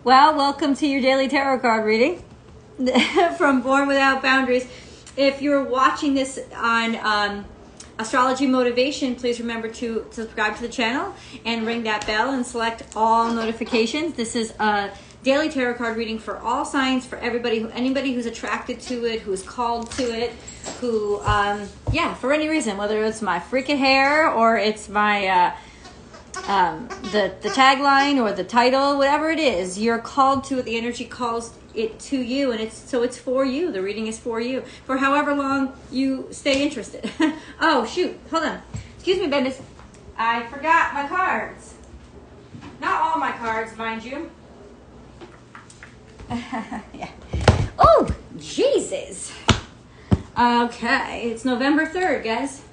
Well, welcome to your daily tarot card reading from Born Without Boundaries. If you're watching this on Astrology Motivation, please remember to subscribe to the channel and ring that bell and select all notifications. This is a daily tarot card reading for all signs, for everybody, anybody who's attracted to it, who's called to it, who, for any reason, whether it's my freaking hair or it's my the tagline or the title, whatever it is, you're called to it. The energy calls it to you, and it's for you. The reading is for you for however long you stay interested. Oh shoot, hold on, excuse me, Bendis, I forgot my cards. Not all my cards, mind you. Yeah. Oh Jesus. Okay, it's November 3rd, guys.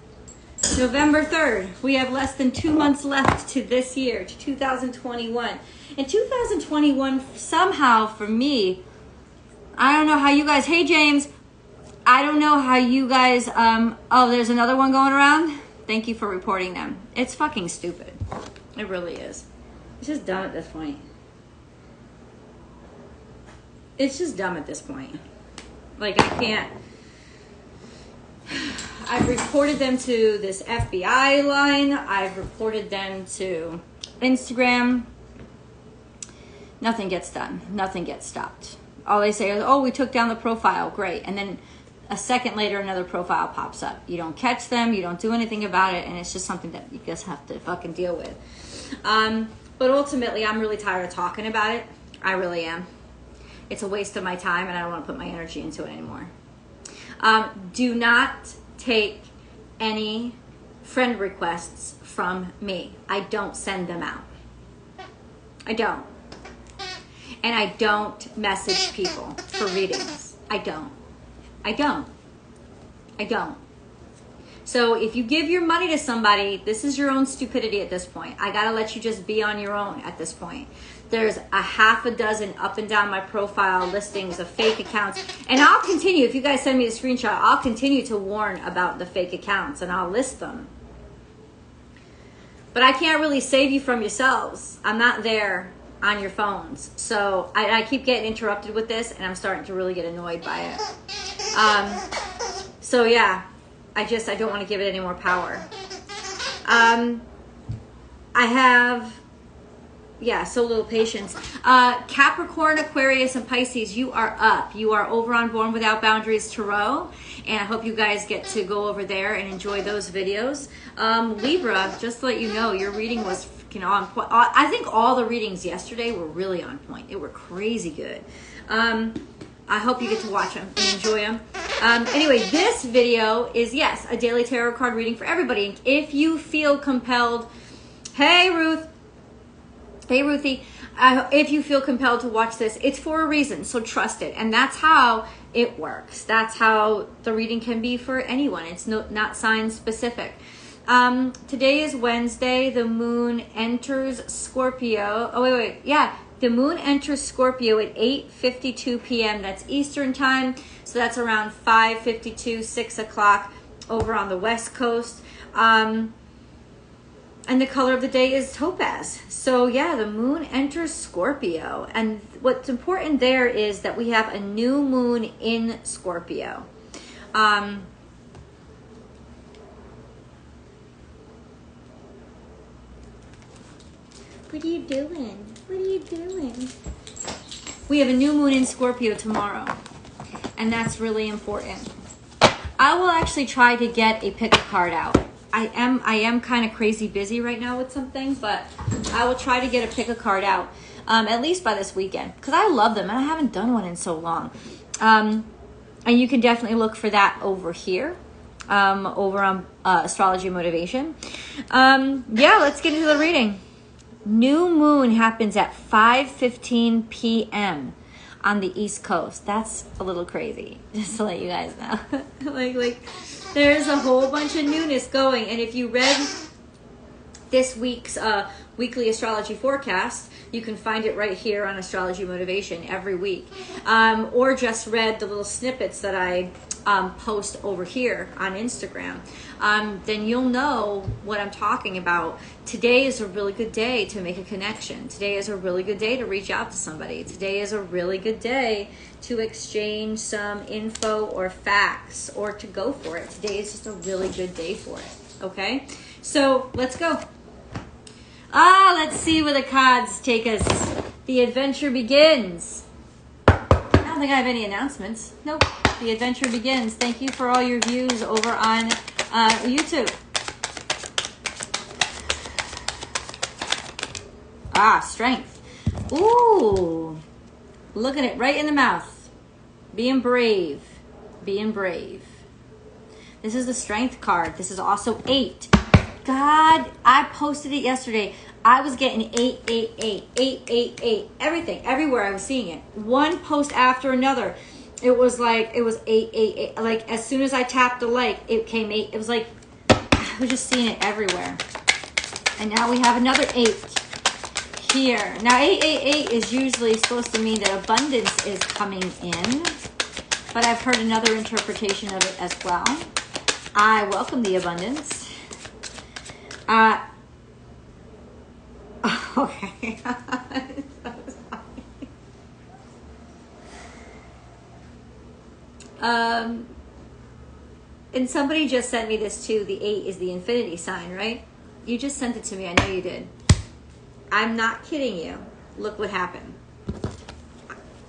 November 3rd. We have less than 2 months left to this year, to 2021. And 2021, somehow for me, I don't know how you guys, hey James, I don't know how you guys, oh, there's another one going around? Thank you for reporting them. It's fucking stupid. It really is. It's just dumb at this point. It's just dumb at this point. Like, I can't. I've reported them to this FBI line. I've reported them to Instagram. Nothing gets done. Nothing gets stopped. All they say is, oh, we took down the profile. Great. And then a second later, another profile pops up. You don't catch them. You don't do anything about it. And it's just something that you just have to fucking deal with. But ultimately, I'm really tired of talking about it. I really am. It's a waste of my time, and I don't want to put my energy into it anymore. Do not take any friend requests from me. I don't send them out. I don't. And I don't message people for readings. I don't. So if you give your money to somebody, this is your own stupidity at this point. I gotta let you just be on your own at this point. There's a half a dozen up and down my profile listings of fake accounts. And I'll continue, if you guys send me the screenshot, I'll continue to warn about the fake accounts and I'll list them. But I can't really save you from yourselves. I'm not there on your phones. So I keep getting interrupted with this and I'm starting to really get annoyed by it. So yeah, I don't want to give it any more power. I have... Yeah, so little patience. Capricorn, Aquarius, and Pisces, you are up. You are over on Born Without Boundaries Tarot, and I hope you guys get to go over there and enjoy those videos. Libra, just to let you know, your reading was on point. I think all the readings yesterday were really on point. They were crazy good. I hope you get to watch them and enjoy them. Anyway, this video is, yes, a daily tarot card reading for everybody. If you feel compelled, hey, Ruth. Hey, Ruthie, if you feel compelled to watch this, it's for a reason, so trust it. And that's how it works. That's how the reading can be for anyone. It's not sign specific. Today is Wednesday. The moon enters Scorpio. Oh, wait. Yeah, the moon enters Scorpio at 8:52 p.m. That's Eastern time. So that's around 5:52, 6 o'clock over on the West Coast. And the color of the day is topaz. So yeah, the moon enters Scorpio. And what's important there is that we have a new moon in Scorpio. What are you doing? What are you doing? We have a new moon in Scorpio tomorrow. And that's really important. I will actually try to get a pick a card out. I am kind of crazy busy right now with something, but I will try to get a pick a card out, at least by this weekend, because I love them and I haven't done one in so long. And you can definitely look for that over here, over on Astrology Motivation. Yeah, let's get into the reading. New moon happens at 5:15 p.m. on the East Coast. That's a little crazy, just to let you guys know. like there's a whole bunch of newness going. And if you read this week's weekly astrology forecast, you can find it right here on Astrology Motivation every week. Or just read the little snippets that I post over here on Instagram, then you'll know what I'm talking about. Today is a really good day to make a connection. Today is a really good day to reach out to somebody. Today is a really good day to exchange some info or facts or to go for it. Today is just a really good day for it. Okay? So let's go. Let's see where the cards take us. The adventure begins. I don't think I have any announcements. Nope. The adventure begins. Thank you for all your views over on YouTube. Strength. Ooh. Looking it right in the mouth. Being brave. Being brave. This is the strength card. This is also 8. God, I posted it yesterday. I was getting 888, 888, everything, everywhere I was seeing it. One post after another. It was 888. Like as soon as I tapped the like, it came 8. It was like, I was just seeing it everywhere. And now we have another 8 here. Now 888 is usually supposed to mean that abundance is coming in. But I've heard another interpretation of it as well. I welcome the abundance. Okay. And somebody just sent me this too. The 8 is the infinity sign, right? You just sent it to me. I know you did. I'm not kidding you. Look what happened.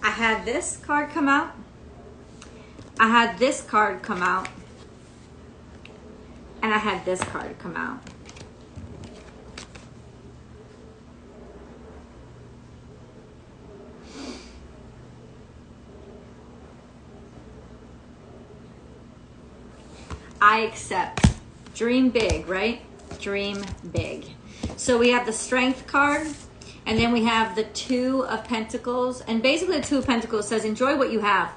I had this card come out. I had this card come out. And I had this card come out. I accept. Dream big, right? Dream big. So we have the strength card, and then we have the 2 of Pentacles. And basically the 2 of Pentacles says, enjoy what you have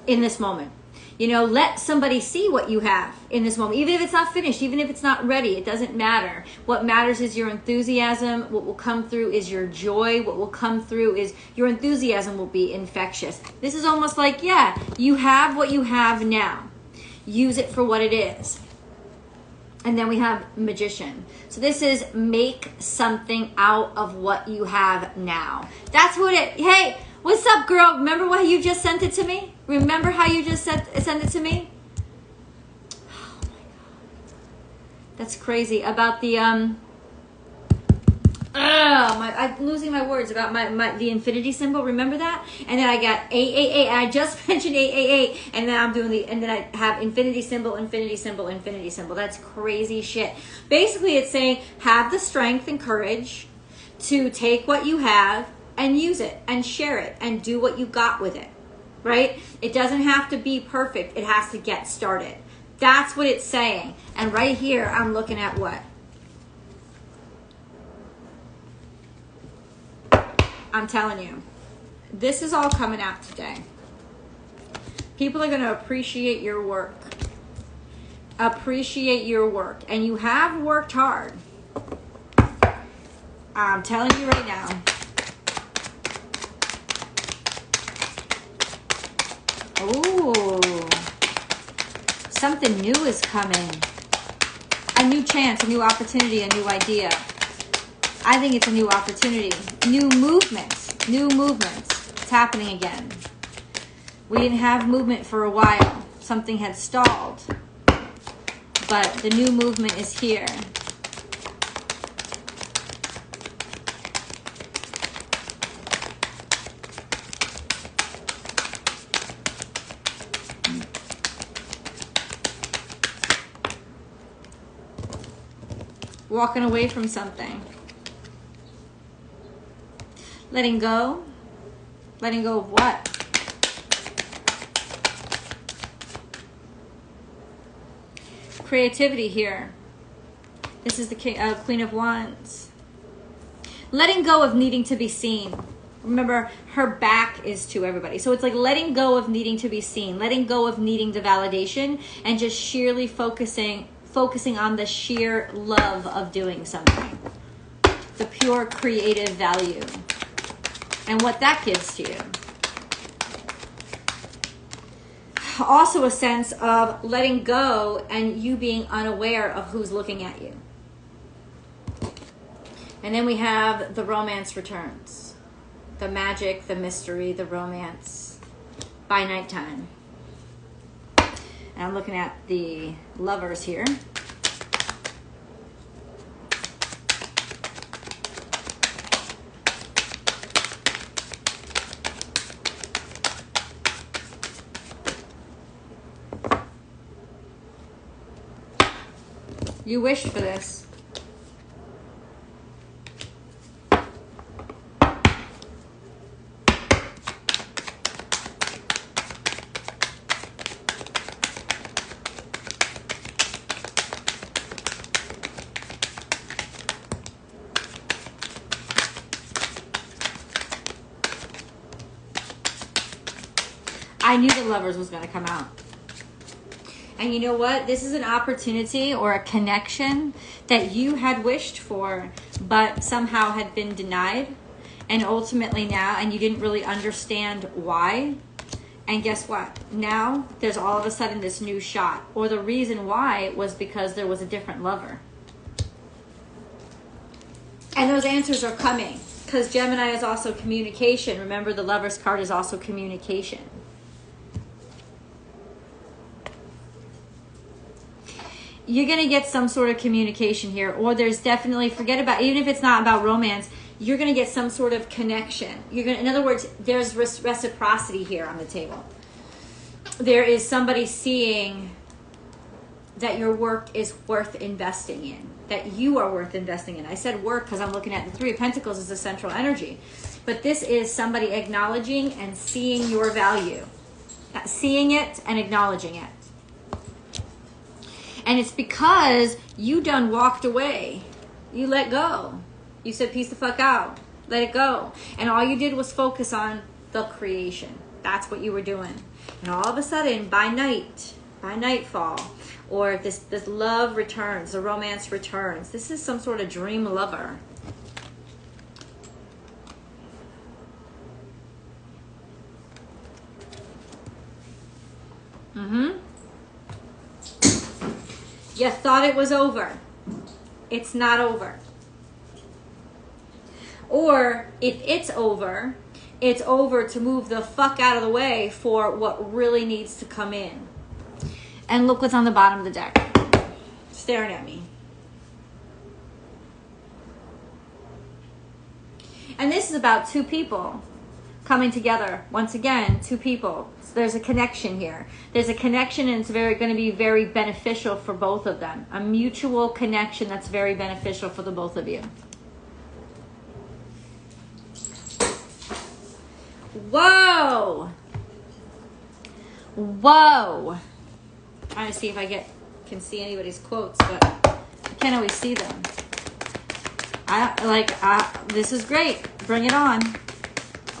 in this moment. You know, let somebody see what you have in this moment. Even if it's not finished, even if it's not ready, it doesn't matter. What matters is your enthusiasm. What will come through is your joy. What will come through is your enthusiasm will be infectious. This is almost like, yeah, you have what you have now. Use it for what it is. And then we have Magician. So this is make something out of what you have now. That's what it, hey, what's up, girl? Remember what you just sent it to me? Remember how you just sent it to me? Oh my God. That's crazy. About the, I'm losing my words about the infinity symbol. Remember that? And then I got 888, and I just mentioned 888, and then I'm doing and then I have infinity symbol, infinity symbol, infinity symbol. That's crazy shit. Basically, it's saying have the strength and courage to take what you have and use it and share it and do what you got with it, right? It doesn't have to be perfect. It has to get started. That's what it's saying. And right here, I'm looking at what? I'm telling you, this is all coming out today. People are going to appreciate your work. Appreciate your work. And you have worked hard. I'm telling you right now. Ooh. Something new is coming. A new chance, a new opportunity, a new idea. I think it's a new opportunity. New movement. New movement. It's happening again. We didn't have movement for a while. Something had stalled. But the new movement is here. Walking away from something. Letting go. Letting go of what? Creativity here. This is the Queen of Wands. Letting go of needing to be seen. Remember, her back is to everybody. So it's like letting go of needing to be seen. Letting go of needing the validation and just sheerly focusing on the sheer love of doing something. The pure creative value. And what that gives to you. also a sense of letting go and you being unaware of who's looking at you. And then we have the romance returns. The magic, the mystery, the romance by nighttime. And I'm looking at the lovers here. You wished for this. I knew the lovers was going to come out. And you know what? This is an opportunity or a connection that you had wished for, but somehow had been denied. And ultimately now, and you didn't really understand why. And guess what? Now there's all of a sudden this new shot. Or the reason why was because there was a different lover. And those answers are coming. Because Gemini is also communication. Remember, the Lover's card is also communication. You're going to get some sort of communication here, or there's definitely, forget about, even if it's not about romance, you're going to get some sort of connection. You're going to, in other words, there's reciprocity here on the table. There is somebody seeing that your work is worth investing in, that you are worth investing in. I said work because I'm looking at the Three of Pentacles as the central energy. But this is somebody acknowledging and seeing your value. Seeing it and acknowledging it. And it's because you done walked away. You let go. You said, peace the fuck out. Let it go. And all you did was focus on the creation. That's what you were doing. And all of a sudden, by nightfall, or this love returns, the romance returns. This is some sort of dream lover. You thought it was over. It's not over. Or if it's over to move the fuck out of the way for what really needs to come in. And look what's on the bottom of the deck. Staring at me. And this is about two people coming together. Once again, two people. So there's a connection here. There's a connection, and it's going to be very beneficial for both of them. A mutual connection that's very beneficial for the both of you. Whoa! Whoa! I'm trying to see if I can see anybody's quotes, but I can't always see them. This is great. Bring it on.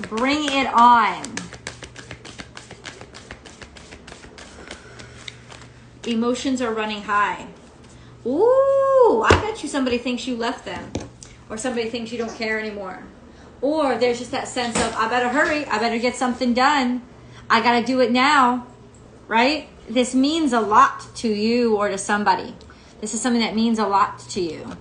Bring it on. Emotions are running high. Ooh, I bet you somebody thinks you left them. Or somebody thinks you don't care anymore. Or there's just that sense of, I better hurry. I better get something done. I got to do it now. Right? This means a lot to you or to somebody. This is something that means a lot to you.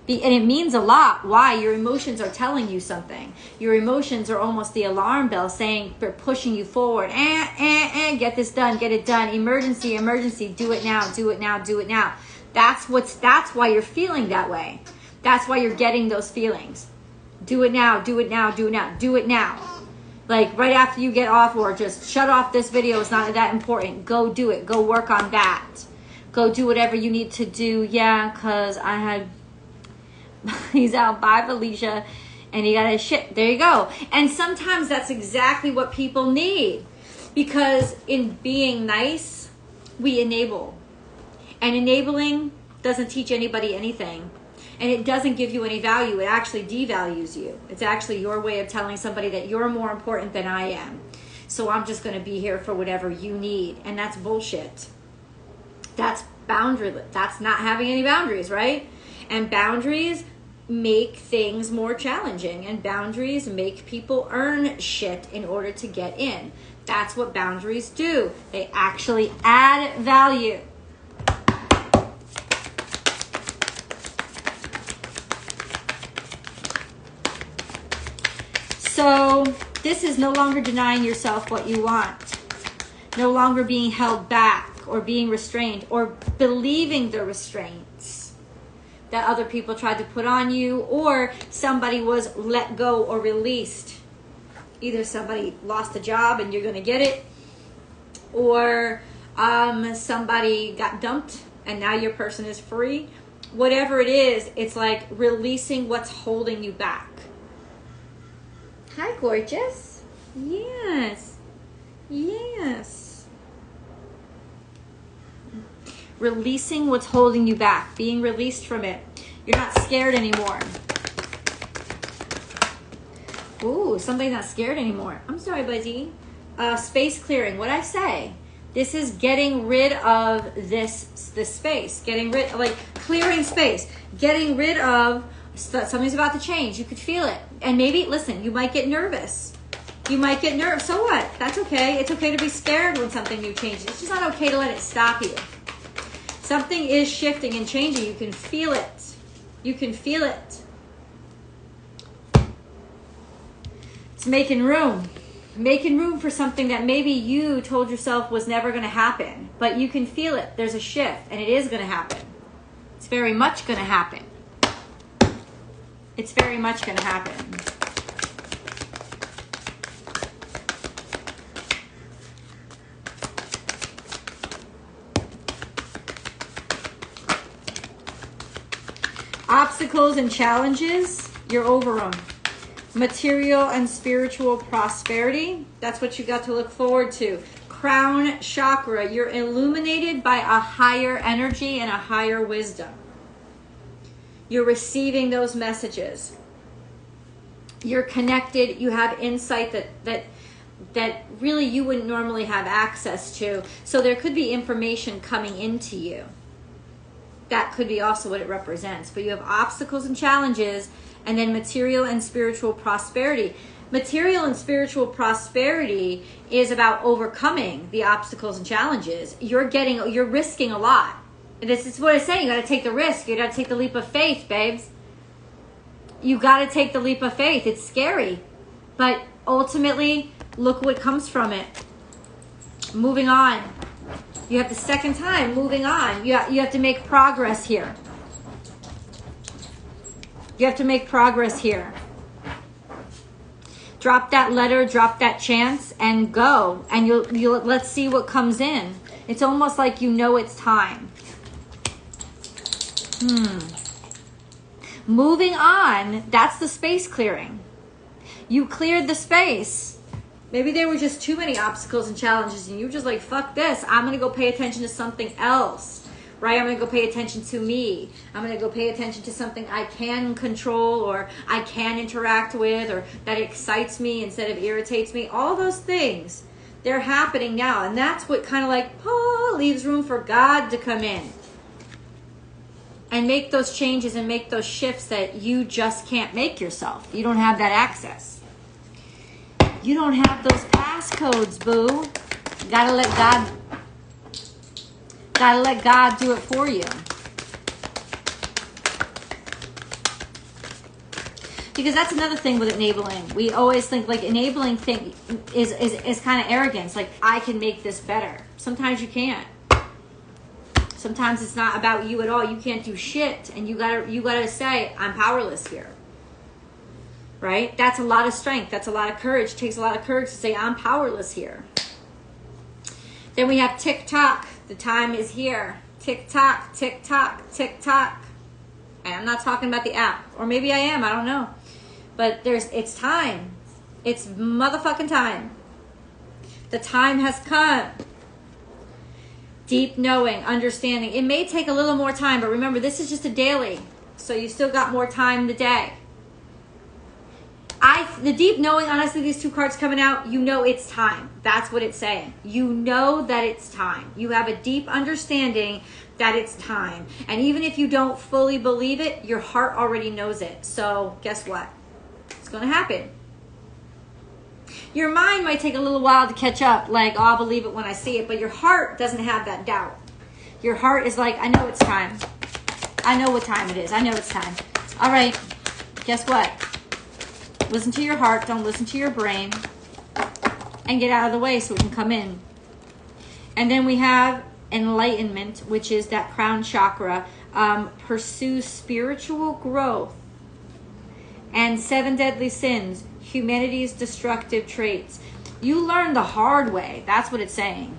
And it means a lot. Why? Your emotions are telling you something. Your emotions are almost the alarm bell saying, they're pushing you forward. Get this done, get it done. Emergency, emergency, do it now, do it now, do it now. That's why you're feeling that way. That's why you're getting those feelings. Do it now, do it now, do it now, do it now. Like right after you get off, or just shut off this video, it's not that important. Go do it, go work on that. Go do whatever you need to do. Yeah, because I had... He's out. Bye, Felicia. And he got his shit. There you go. And sometimes that's exactly what people need. Because in being nice, we enable. And enabling doesn't teach anybody anything. And it doesn't give you any value. It actually devalues you. It's actually your way of telling somebody that you're more important than I am. So I'm just going to be here for whatever you need. And that's bullshit. That's boundaryless. That's not having any boundaries, right? And boundaries make things more challenging. And boundaries make people earn shit in order to get in. That's what boundaries do. They actually add value. So this is no longer denying yourself what you want. No longer being held back or being restrained or believing the restraints that other people tried to put on you, or somebody was let go or released. Either somebody lost a job and you're going to get it, or somebody got dumped and now your person is free. Whatever it is, it's like releasing what's holding you back. Hi, gorgeous. Yes. Yes. Releasing what's holding you back. Being released from it. You're not scared anymore. Ooh, somebody's not scared anymore. I'm sorry, buddy. Space clearing. What'd I say? This is getting rid of this space. Getting rid, like clearing space. Getting rid of, something's about to change. You could feel it. And maybe, listen, you might get nervous. You might get nervous. So what? That's okay. It's okay to be scared when something new changes. It's just not okay to let it stop you. Something is shifting and changing. You can feel it. You can feel it. It's making room. Making room for something that maybe you told yourself was never going to happen. But you can feel it. There's a shift. And it is going to happen. It's very much going to happen. It's very much going to happen. Obstacles and challenges, you're over them. Material and spiritual prosperity, that's what you got to look forward to. Crown chakra, you're illuminated by a higher energy and a higher wisdom. You're receiving those messages. You're connected. You have insight that really you wouldn't normally have access to. So there could be information coming into you. That could be also what it represents. But you have obstacles and challenges, and then material and spiritual prosperity. Material and spiritual prosperity is about overcoming the obstacles and challenges. You're risking a lot. This is what I'm saying. You got to take the risk. You got to take the leap of faith, babes. You got to take the leap of faith. It's scary. But ultimately, look what comes from it. Moving on. You have the second time. Moving on. You have to make progress here. You have to make progress here. Drop that letter, drop that chance, and go. And you'll let's see what comes in. It's almost like you know it's time. Moving on, that's the space clearing. You cleared the space. Maybe there were just too many obstacles and challenges and you were just like, fuck this. I'm going to go pay attention to something else, right? I'm going to go pay attention to me. I'm going to go pay attention to something I can control or I can interact with or that excites me instead of irritates me. All those things, they're happening now. And that's what kind of like leaves room for God to come in and make those changes and make those shifts that you just can't make yourself. You don't have that access. You don't have those passcodes, boo. You gotta let God do it for you. Because that's another thing with enabling. We always think like enabling thing is kind of arrogance. Like, I can make this better. Sometimes you can't. Sometimes it's not about you at all. You can't do shit, and you gotta say, I'm powerless here. Right? That's a lot of strength. That's a lot of courage. It takes a lot of courage to say, I'm powerless here. Then we have tick tock. The time is here. Tick tock, tick tock, tick tock. And I'm not talking about the app, or maybe I am. I don't know. But it's time. It's motherfucking time. The time has come. Deep knowing, understanding. It may take a little more time, but remember, this is just a daily. So you still got more time today. The deep knowing, honestly, these two cards coming out, you know it's time. That's what it's saying. You know that it's time. You have a deep understanding that it's time. And even if you don't fully believe it, your heart already knows it. So guess what? It's going to happen. Your mind might take a little while to catch up, like, oh, I'll believe it when I see it, but your heart doesn't have that doubt. Your heart is like, I know it's time. I know what time it is. I know it's time. All right, guess what? Listen to your heart, don't listen to your brain, and get out of the way so we can come in. And then we have enlightenment, which is that crown chakra. Pursue spiritual growth. And 7 deadly sins, humanity's destructive traits. You learn the hard way. That's what it's saying.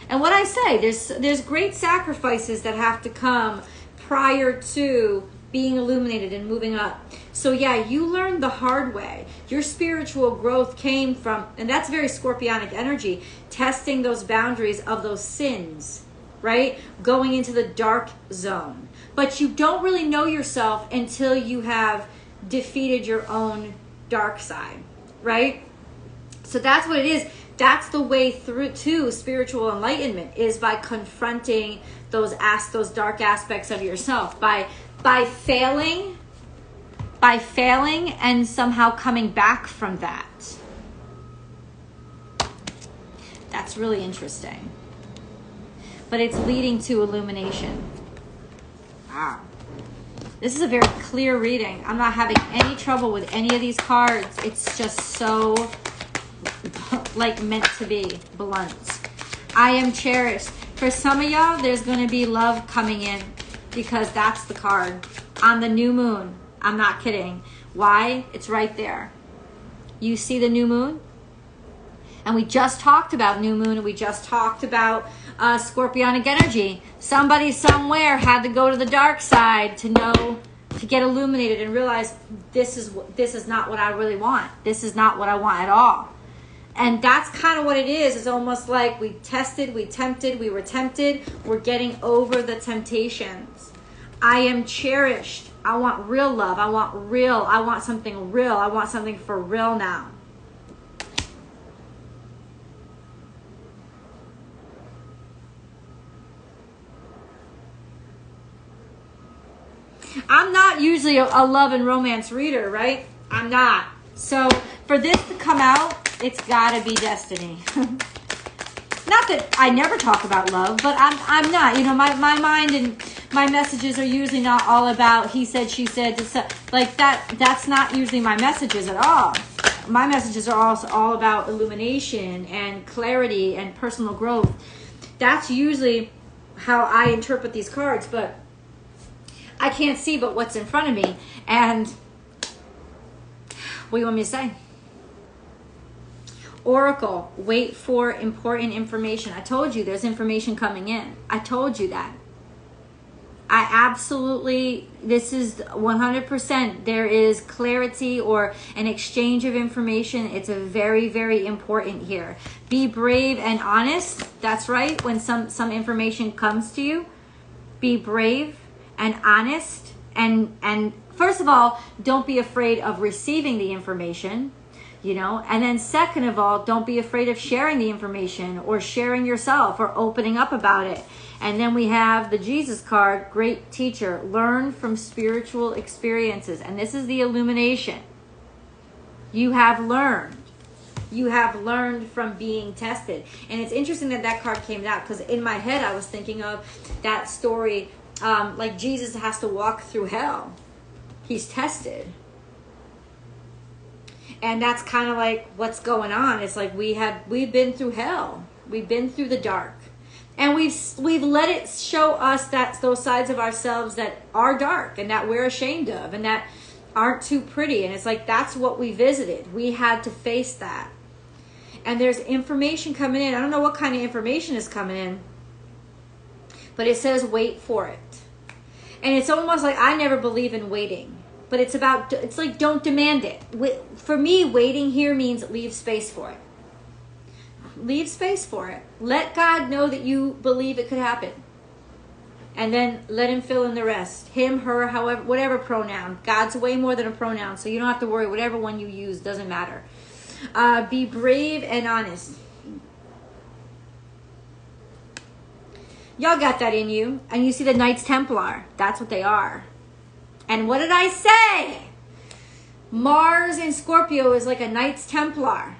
And what I say, there's great sacrifices that have to come prior to being illuminated and moving up. So yeah, you learned the hard way. Your spiritual growth came from, and that's very scorpionic energy, testing those boundaries of those sins, right? Going into the dark zone. But you don't really know yourself until you have defeated your own dark side, right? So that's what it is. That's the way through to spiritual enlightenment, is by confronting those dark aspects of yourself, by failing and somehow coming back from that. That's really interesting. But it's leading to illumination. Wow. This is a very clear reading. I'm not having any trouble with any of these cards. It's just so like meant to be, blunt. I am cherished. For some of y'all, there's going to be love coming in, because that's the card on the new moon. I'm not kidding. Why? It's right there. You see the new moon? And we just talked about new moon, and we just talked about scorpionic energy. Somebody somewhere had to go to the dark side to know, to get illuminated and realize this is not what I really want. This is not what I want at all. And that's kind of what it is. It's almost like we tested, we tempted, we were tempted. We're getting over the temptations. I am cherished. I want real love. I want something real. I want something for real now. I'm not usually a love and romance reader, right? I'm not. So for this to come out, it's gotta be destiny. Not that I never talk about love, but I'm not. You know, my mind and my messages are usually not all about he said, she said, like that. That's not usually my messages at all. My messages are also all about illumination and clarity and personal growth. That's usually how I interpret these cards, but I can't see but what's in front of me. And what do you want me to say? Oracle, wait for important information. I told you there's information coming in. I told you that. I absolutely, this is 100%. There is clarity or an exchange of information. It's a very, very important here. Be brave and honest. That's right. When some information comes to you, be brave and honest. And first of all, don't be afraid of receiving the information. You know, and then second of all, don't be afraid of sharing the information or sharing yourself or opening up about it. And then we have the Jesus card, great teacher, learn from spiritual experiences. And this is the illumination. You have learned. You have learned from being tested. And it's interesting that that card came out, because in my head I was thinking of that story, like Jesus has to walk through hell. He's tested. And that's kind of like what's going on. It's like we've been through hell. We've been through the dark. And we've let it show us that those sides of ourselves that are dark and that we're ashamed of and that aren't too pretty. And it's like that's what we visited. We had to face that. And there's information coming in. I don't know what kind of information is coming in. But it says wait for it. And it's almost like I never believe in waiting. But it's like don't demand it. For me, waiting here means leave space for it. Leave space for it. Let God know that you believe it could happen. And then let him fill in the rest. Him, her, however, whatever pronoun. God's way more than a pronoun, so you don't have to worry. Whatever one you use, doesn't matter. Be brave and honest. Y'all got that in you. And you see the Knights Templar. That's what they are. And what did I say? Mars in Scorpio is like a Knights Templar.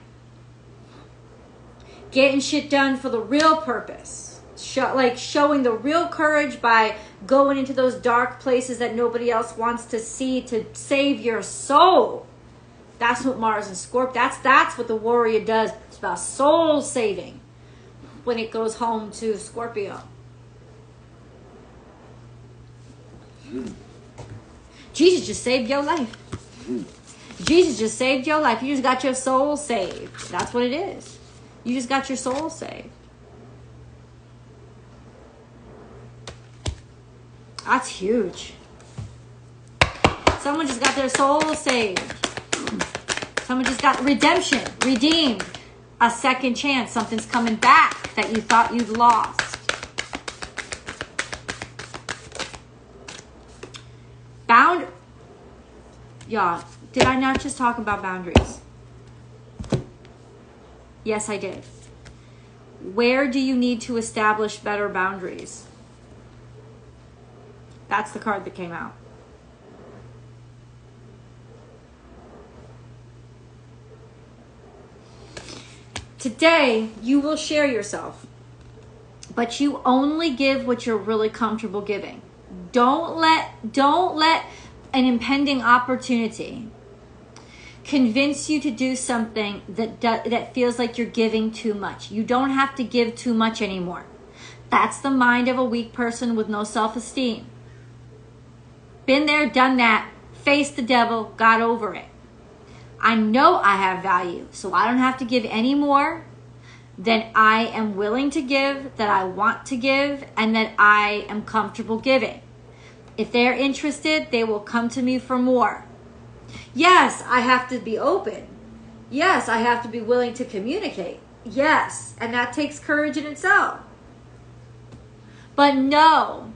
Getting shit done for the real purpose. Showing the real courage by going into those dark places that nobody else wants to see to save your soul. That's what Mars and Scorpio, that's what the warrior does. It's about soul saving when it goes home to Scorpio. Jesus just saved your life. Jesus just saved your life. You just got your soul saved. That's what it is. You just got your soul saved. That's huge. Someone just got their soul saved. Someone just got redemption, redeemed. A second chance. Something's coming back that you thought you'd lost. Y'all, did I not just talk about boundaries? Yes, I did. Where do you need to establish better boundaries? That's the card that came out. Today, you will share yourself, but you only give what you're really comfortable giving. Don't let an impending opportunity convince you to do something that feels like you're giving too much. You don't have to give too much anymore. That's the mind of a weak person with no self-esteem. Been there, done that, faced the devil, got over it. I know I have value, so I don't have to give any more than I am willing to give, that I want to give, and that I am comfortable giving. If they're interested, they will come to me for more. Yes, I have to be open. Yes, I have to be willing to communicate. Yes, and that takes courage in itself. But no,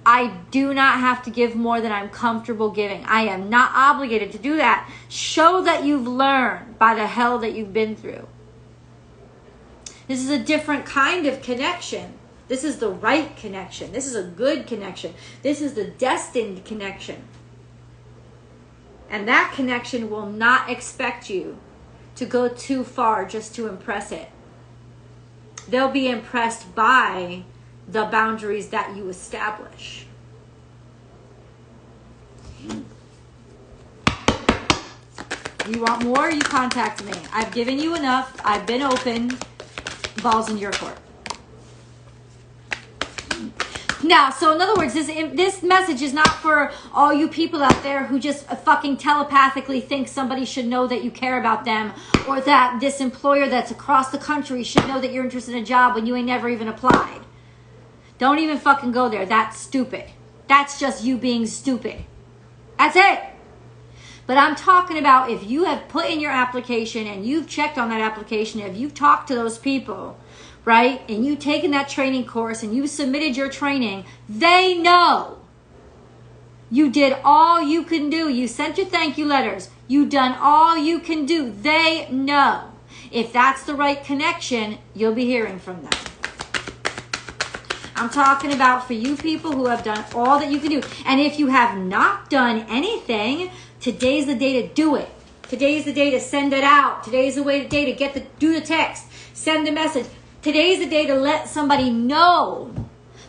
I do not have to give more than I'm comfortable giving. I am not obligated to do that. Show that you've learned by the hell that you've been through. This is a different kind of connection. This is the right connection. This is a good connection. This is the destined connection. And that connection will not expect you to go too far just to impress it. They'll be impressed by the boundaries that you establish. You want more? You contact me. I've given you enough. I've been open. Ball's in your court. Now, so in other words, this message is not for all you people out there who just fucking telepathically think somebody should know that you care about them, or that this employer that's across the country should know that you're interested in a job when you ain't never even applied. Don't even fucking go there. That's stupid. That's just you being stupid. That's it. But I'm talking about if you have put in your application and you've checked on that application, if you've talked to those people, right, and you've taken that training course and you submitted your training, they know you did all you can do. You sent your thank you letters. You done all you can do. They know. If that's the right connection, you'll be hearing from them. I'm talking about for you people who have done all that you can do. And if you have not done anything, today's the day to do it. Today's the day to send it out. Today's the day to do the text, send the message. Today's the day to let somebody know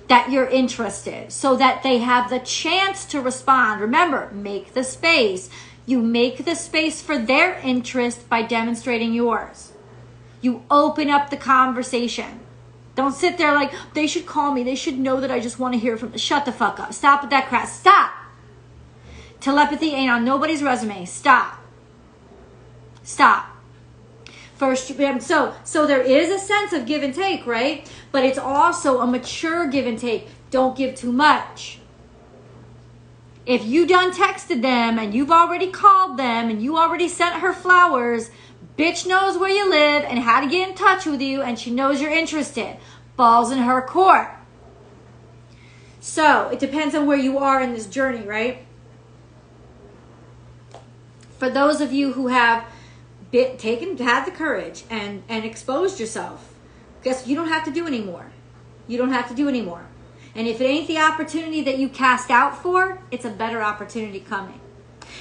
that you're interested so that they have the chance to respond. Remember, make the space. You make the space for their interest by demonstrating yours. You open up the conversation. Don't sit there like, they should call me. They should know that I just want to hear from them. Shut the fuck up. Stop with that crap. Stop. Telepathy ain't on nobody's resume. Stop. Stop. First, so there is a sense of give and take, right? But it's also a mature give and take. Don't give too much. If you done texted them and you've already called them and you already sent her flowers, bitch knows where you live and how to get in touch with you, and she knows you're interested. Ball's in her court. So it depends on where you are in this journey, right? For those of you who have had the courage and exposed yourself, guess you don't have to do anymore. You don't have to do anymore. And if it ain't the opportunity that you cast out for, it's a better opportunity coming.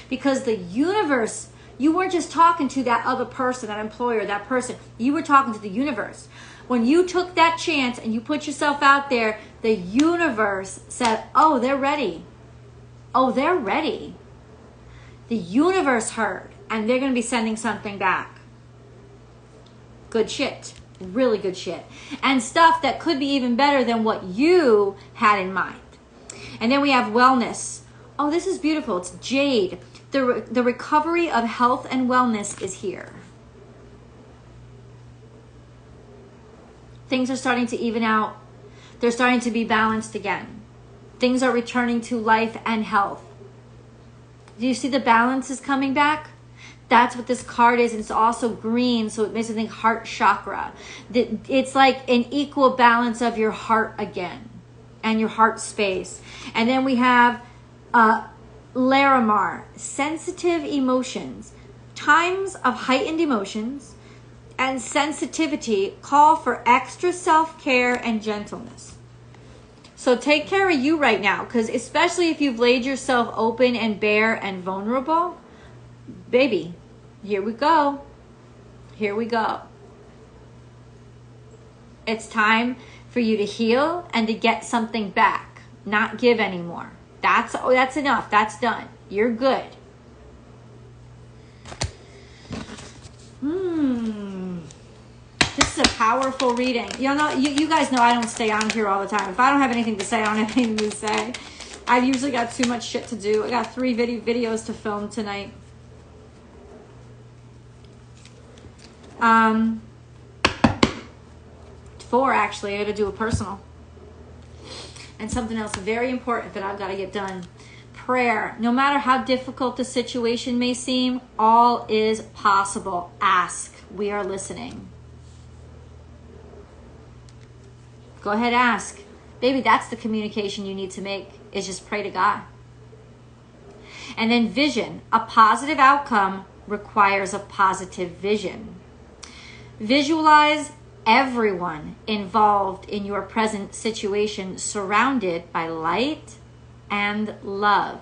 Because the universe, you weren't just talking to that other person, that employer, that person. You were talking to the universe. When you took that chance and you put yourself out there, the universe said, oh, they're ready. Oh, they're ready. The universe heard, and they're going to be sending something back. Good shit. Really good shit. And stuff that could be even better than what you had in mind. And then we have wellness. Oh, this is beautiful. It's jade. The recovery of health and wellness is here. Things are starting to even out. They're starting to be balanced again. Things are returning to life and health. Do you see the balance is coming back? That's what this card is. And it's also green, so it makes me think heart chakra. It's like an equal balance of your heart again and your heart space. And then we have Lenormand, sensitive emotions. Times of heightened emotions and sensitivity call for extra self-care and gentleness. So take care of you right now, because especially if you've laid yourself open and bare and vulnerable, baby, here we go. Here we go. It's time for you to heal and to get something back, not give anymore. That's enough. That's done. You're good. This is a powerful reading. You guys know I don't stay on here all the time. If I don't have anything to say, I don't have anything to say. I've usually got too much shit to do. I got 3 videos to film tonight. 4 actually. I got to do a personal. And something else very important that I've got to get done. Prayer. No matter how difficult the situation may seem, all is possible. Ask. We are listening. Go ahead, ask. Baby, that's the communication you need to make, is just pray to God. And then vision. A positive outcome requires a positive vision. Visualize everyone involved in your present situation surrounded by light and love.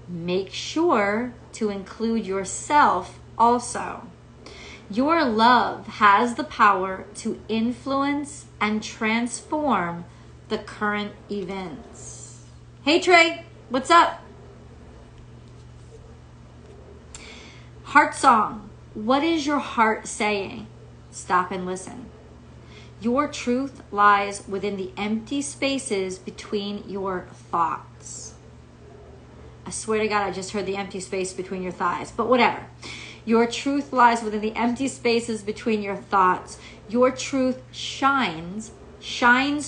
Make sure to include yourself also. Your love has the power to influence and transform the current events. Hey Trey, what's up? Heart song. What is your heart saying? Stop and listen. Your truth lies within the empty spaces between your thoughts. I swear to God, I just heard the empty space between your thighs, but whatever. Your truth lies within the empty spaces between your thoughts. Your truth shines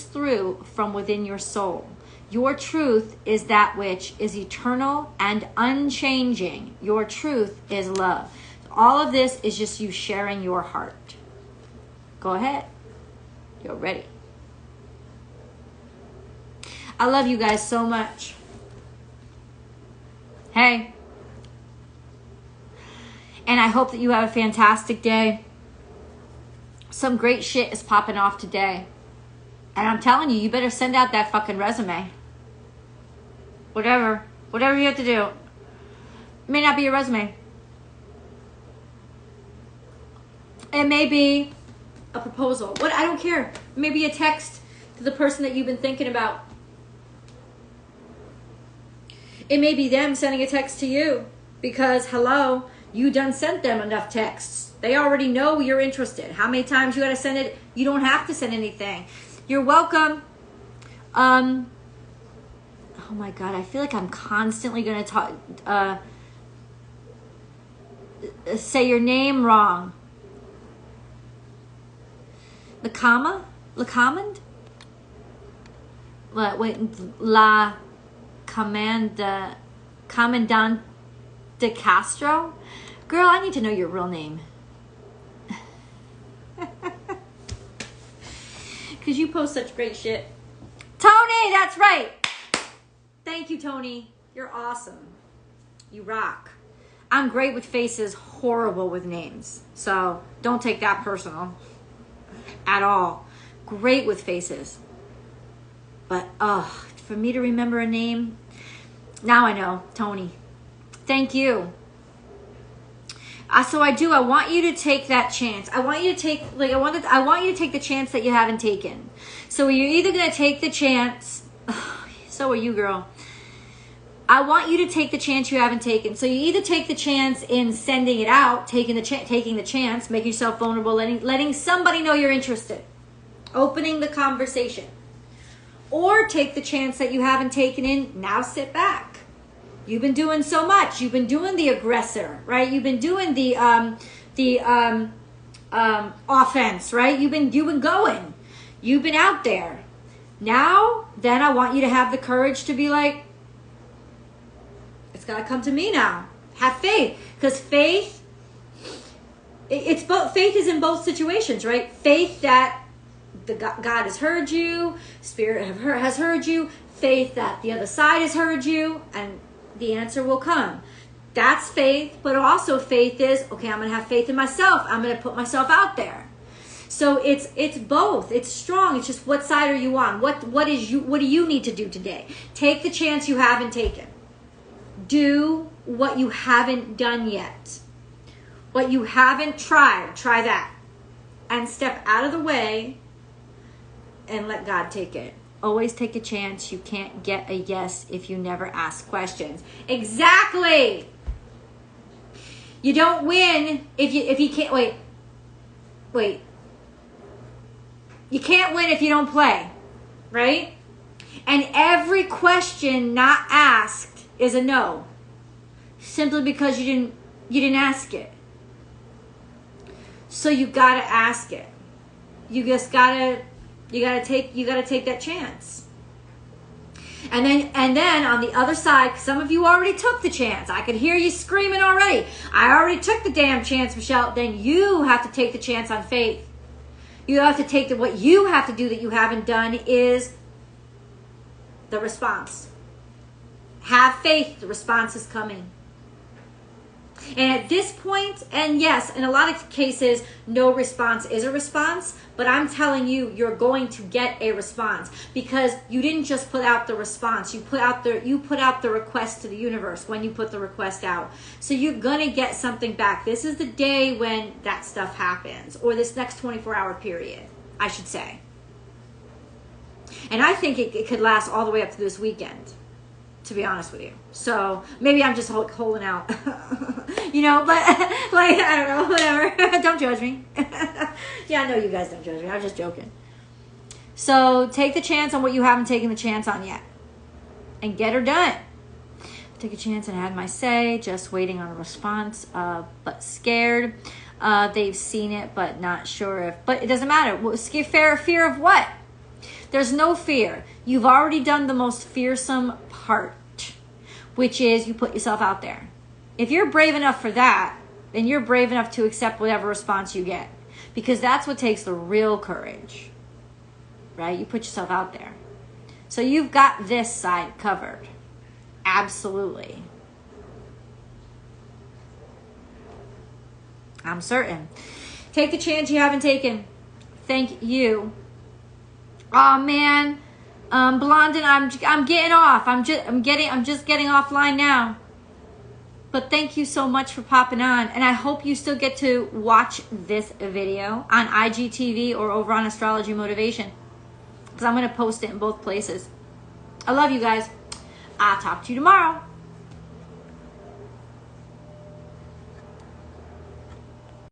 through from within your soul. Your truth is that which is eternal and unchanging. Your truth is love. All of this is just you sharing your heart. Go ahead. You're ready. I love you guys so much. Hey. And I hope that you have a fantastic day. Some great shit is popping off today. And I'm telling you, you better send out that fucking resume. Whatever you have to do. It may not be a resume. It may be a proposal. I don't care. It may be a text to the person that you've been thinking about. It may be them sending a text to you. Because, hello, you done sent them enough texts. They already know you're interested. How many times you got to send it? You don't have to send anything. You're welcome. Oh my God, I feel like I'm constantly going to talk, say your name wrong. Lenormand? Wait, La Commandant de Castro? Girl, I need to know your real name. Because you post such great shit. Tony, that's right. Thank you, Tony. You're awesome. You rock. I'm great with faces, horrible with names. So don't take that personal at all. Great with faces. But, for me to remember a name, now I know. Tony. Thank you. So I want you to take that chance. I want you to take, I want you to take the chance that you haven't taken. So you're either going to take the chance, so are you, girl. I want you to take the chance you haven't taken. So you either take the chance in sending it out, taking the chance, making yourself vulnerable, letting somebody know you're interested, opening the conversation, or take the chance that you haven't taken in. Now sit back. You've been doing so much. You've been doing the aggressor, right? You've been doing the offense, right? You've been going. You've been out there. Now, then I want you to have the courage to be like, it's got to come to me now. Have faith, because faith, it's both. Faith is in both situations, right? Faith that God has heard you, Spirit has heard you. Faith that the other side has heard you, and the answer will come. That's faith, but also faith is, okay, I'm going to have faith in myself. I'm going to put myself out there. So it's both. It's strong. It's just, what side are you on? What do you need to do today? Take the chance you haven't taken. Do what you haven't done yet. What you haven't tried, try that. And step out of the way and let God take it. Always take a chance. You can't get a yes if you never ask questions. Exactly. You don't win if you can't wait. You can't win if you don't play, right? And every question not asked is a no, simply because you didn't ask it. So you gotta ask it. You gotta take that chance. And then on the other side, some of you already took the chance. I could hear you screaming already. I already took the damn chance, Michelle. Then you have to take the chance on faith. You have to take what you have to do that you haven't done is the response. Have faith. The response is coming. And at this point, and yes, in a lot of cases, no response is a response, but I'm telling you, you're going to get a response, because you didn't just put out the response. You put out the request to the universe when you put the request out. So you're going to get something back. This is the day when that stuff happens, or this next 24-hour period, I should say. And I think it could last all the way up to this weekend, to be honest with you. So maybe I'm just holding out, but I don't know, whatever. Don't judge me. Yeah, I know you guys don't judge me. I'm just joking. So take the chance on what you haven't taken the chance on yet, and get her done. Take a chance and had my say, just waiting on a response, but scared. They've seen it, but not sure if, but it doesn't matter. Fear of what? There's no fear. You've already done the most fearsome part, which is you put yourself out there. If you're brave enough for that, then you're brave enough to accept whatever response you get, because that's what takes the real courage, right? You put yourself out there. So you've got this side covered. Absolutely. I'm certain. Take the chance you haven't taken. Thank you. Oh man, Blondin, I'm getting off. I'm just getting offline now. But thank you so much for popping on, and I hope you still get to watch this video on IGTV or over on Astrology Motivation, because I'm going to post it in both places. I love you guys. I'll talk to you tomorrow.